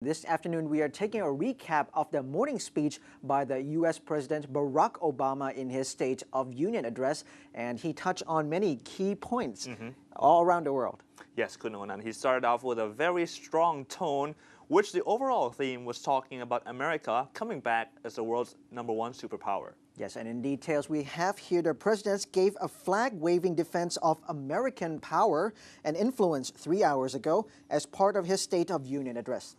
This afternoon, we are taking a recap of the morning speech by the U.S. President Barack Obama in his State of Union address, and he touched on many key points all around the world. Yes, Kunal, and he started off with a very strong tone, which the overall theme was talking about America coming back as the world's #1 superpower. Yes, and in details, we have here the president gave a flag-waving defense of American power and influence 3 hours ago as part of his State of Union address.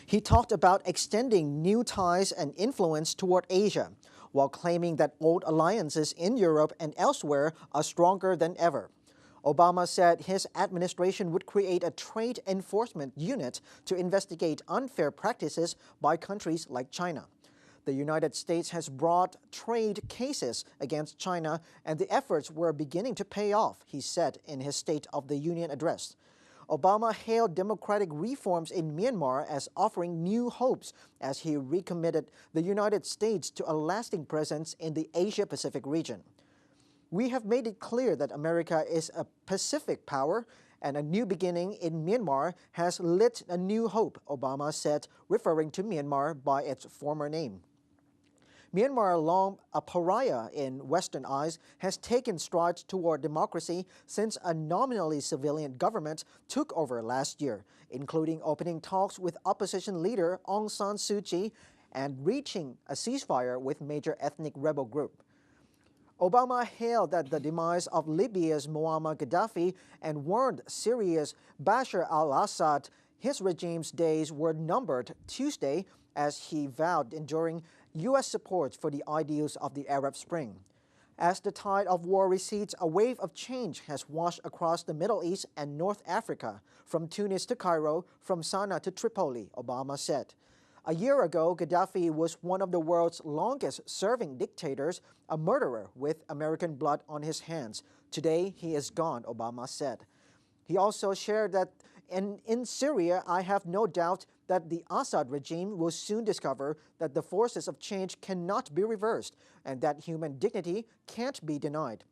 He talked about extending new ties and influence toward Asia, while claiming that old alliances in Europe and elsewhere are stronger than ever. Obama said his administration would create a trade enforcement unit to investigate unfair practices by countries like China. The United States has brought trade cases against China, and the efforts were beginning to pay off, he said in his State of the Union address. Obama hailed democratic reforms in Myanmar as offering new hopes as he recommitted the United States to a lasting presence in the Asia-Pacific region. We have made it clear that America is a Pacific power, and a new beginning in Myanmar has lit a new hope, Obama said, referring to Myanmar by its former name. Myanmar, long a pariah in Western eyes, has taken strides toward democracy since a nominally civilian government took over last year, including opening talks with opposition leader Aung San Suu Kyi and reaching a ceasefire with major ethnic rebel group. Obama hailed that the demise of Libya's Muammar Gaddafi and warned Syria's Bashar al-Assad his regime's days were numbered Tuesday as he vowed enduring U.S. support for the ideals of the Arab Spring. As the tide of war recedes, a wave of change has washed across the Middle East and North Africa, from Tunis to Cairo, from Sana'a to Tripoli, Obama said. A year ago, Gaddafi was one of the world's longest-serving dictators, a murderer with American blood on his hands. Today, he is gone, Obama said. He also shared that in Syria, I have no doubt that the Assad regime will soon discover that the forces of change cannot be reversed and that human dignity can't be denied.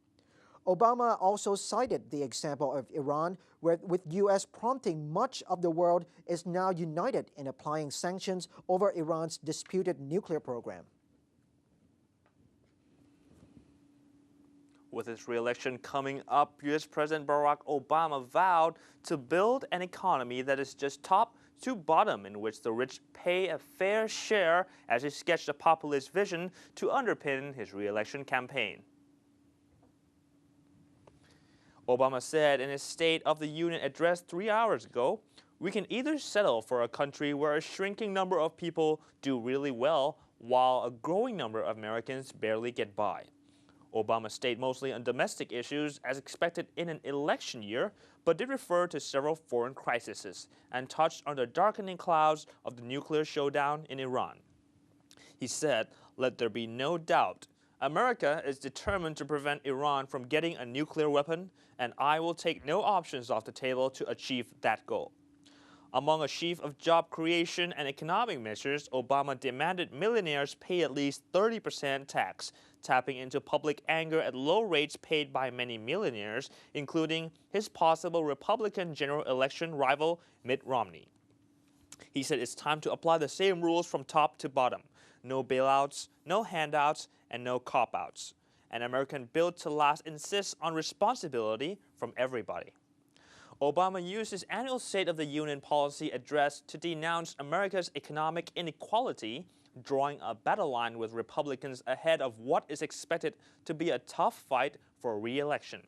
Obama also cited the example of Iran, where with U.S. prompting, much of the world is now united in applying sanctions over Iran's disputed nuclear program. With his re-election coming up, U.S. President Barack Obama vowed to build an economy that is just top to bottom, in which the rich pay a fair share, as he sketched a populist vision to underpin his re-election campaign. Obama said in his State of the Union address 3 hours ago, "We can either settle for a country where a shrinking number of people do really well, while a growing number of Americans barely get by." Obama stayed mostly on domestic issues as expected in an election year, but did refer to several foreign crises and touched on the darkening clouds of the nuclear showdown in Iran. He said, "Let there be no doubt. America is determined to prevent Iran from getting a nuclear weapon, and I will take no options off the table to achieve that goal." Among a sheaf of job creation and economic measures, Obama demanded millionaires pay at least 30% tax, tapping into public anger at low rates paid by many millionaires, including his possible Republican general election rival Mitt Romney. He said it's time to apply the same rules from top to bottom. No bailouts, no handouts, and no cop-outs. An American built to last insists on responsibility from everybody. Obama used his annual State of the Union policy address to denounce America's economic inequality, drawing a battle line with Republicans ahead of what is expected to be a tough fight for re-election.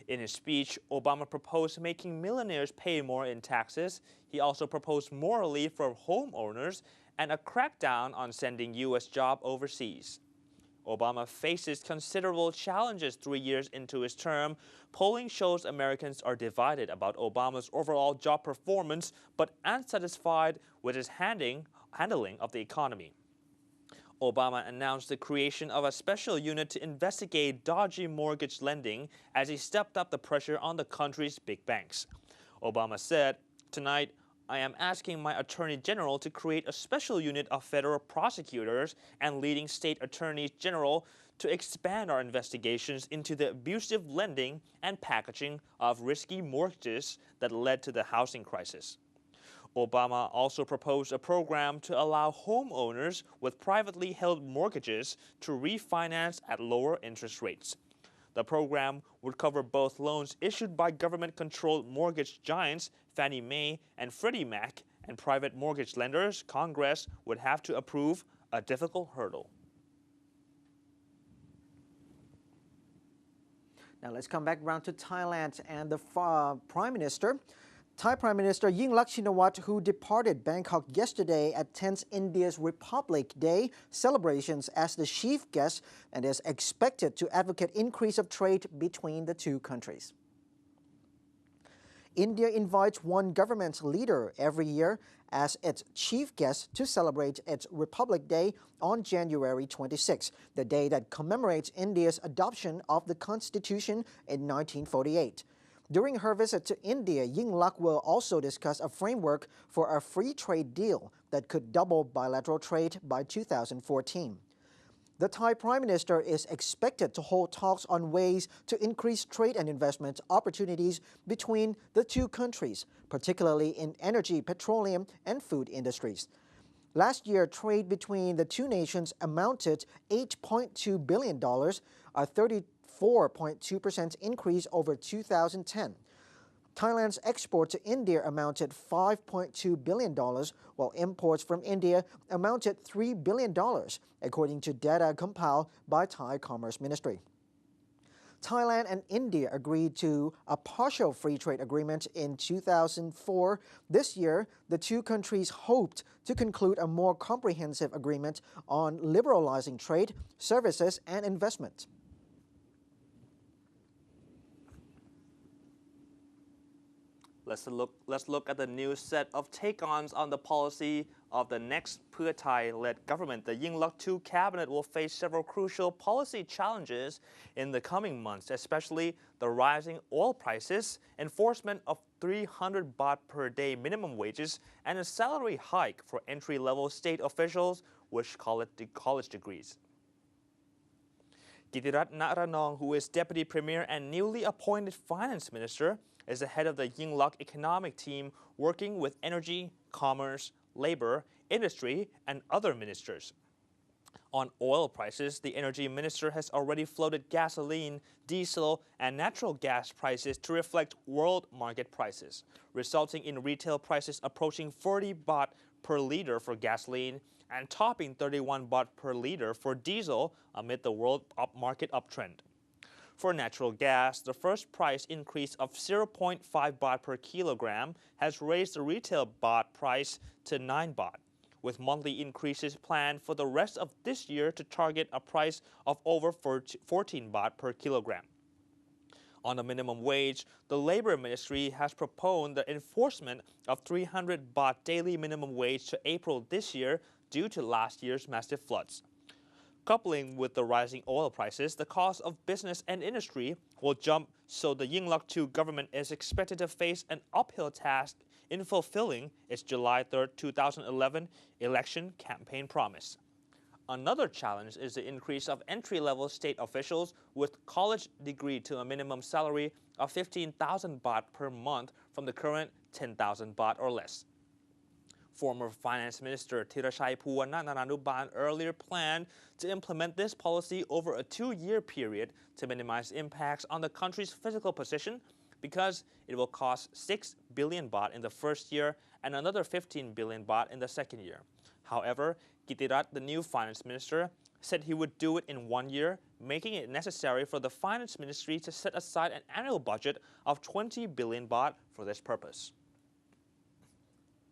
In his speech, Obama proposed making millionaires pay more in taxes. He also proposed more relief for homeowners and a crackdown on sending U.S. jobs overseas. Obama faces considerable challenges 3 years into his term. Polling shows Americans are divided about Obama's overall job performance, but unsatisfied with his handling of the economy. Obama announced the creation of a special unit to investigate dodgy mortgage lending as he stepped up the pressure on the country's big banks. Obama said, "Tonight, I am asking my Attorney General to create a special unit of federal prosecutors and leading state attorneys general to expand our investigations into the abusive lending and packaging of risky mortgages that led to the housing crisis." Obama also proposed a program to allow homeowners with privately held mortgages to refinance at lower interest rates. The program would cover both loans issued by government-controlled mortgage giants Fannie Mae and Freddie Mac and private mortgage lenders Congress would have to approve, a difficult hurdle. Now let's come back around to Thailand and the Prime Minister. Thai Prime Minister Yingluck Shinawatra, who departed Bangkok yesterday, attends India's Republic Day celebrations as the chief guest and is expected to advocate increase of trade between the two countries. India invites one government leader every year as its chief guest to celebrate its Republic Day on January 26, the day that commemorates India's adoption of the Constitution in 1948. During her visit to India, Yingluck will also discuss a framework for a free trade deal that could double bilateral trade by 2014. The Thai Prime Minister is expected to hold talks on ways to increase trade and investment opportunities between the two countries, particularly in energy, petroleum, and food industries. Last year, trade between the two nations amounted $8.2 billion, a 34.2% increase over 2010. Thailand's export to India amounted $5.2 billion, while imports from India amounted $3 billion, according to data compiled by Thai Commerce Ministry. Thailand and India agreed to a partial free trade agreement in 2004. This year, the two countries hoped to conclude a more comprehensive agreement on liberalizing trade, services, and investment. Let's look at the new set of take-ons on the policy of the next Pheu Thai-led government. The Yingluck II cabinet will face several crucial policy challenges in the coming months, especially the rising oil prices, enforcement of 300 baht per day minimum wages, and a salary hike for entry-level state officials, which call it the college degrees. Kitirat Naranong, who is Deputy Premier and newly appointed Finance Minister, is the head of the Yingluck economic team working with energy, commerce, labor, industry, and other ministers. On oil prices, the energy minister has already floated gasoline, diesel, and natural gas prices to reflect world market prices, resulting in retail prices approaching 40 baht per liter for gasoline and topping 31 baht per liter for diesel amid the world market uptrend. For natural gas, the first price increase of 0.5 baht per kilogram has raised the retail baht price to 9 baht, with monthly increases planned for the rest of this year to target a price of over 14 baht per kilogram. On the minimum wage, the Labor Ministry has proposed the enforcement of 300 baht daily minimum wage to April this year due to last year's massive floods. Coupling with the rising oil prices, the cost of business and industry will jump, so the Yingluck II government is expected to face an uphill task in fulfilling its July 3, 2011 election campaign promise. Another challenge is the increase of entry-level state officials with college degree to a minimum salary of 15,000 baht per month from the current 10,000 baht or less. Former Finance Minister Thirachai Phuvananuban earlier planned to implement this policy over a 2-year period to minimize impacts on the country's fiscal position because it will cost 6 billion baht in the first year and another 15 billion baht in the second year. However, Kitirat, the new finance minister, said he would do it in 1 year, making it necessary for the finance ministry to set aside an annual budget of 20 billion baht for this purpose.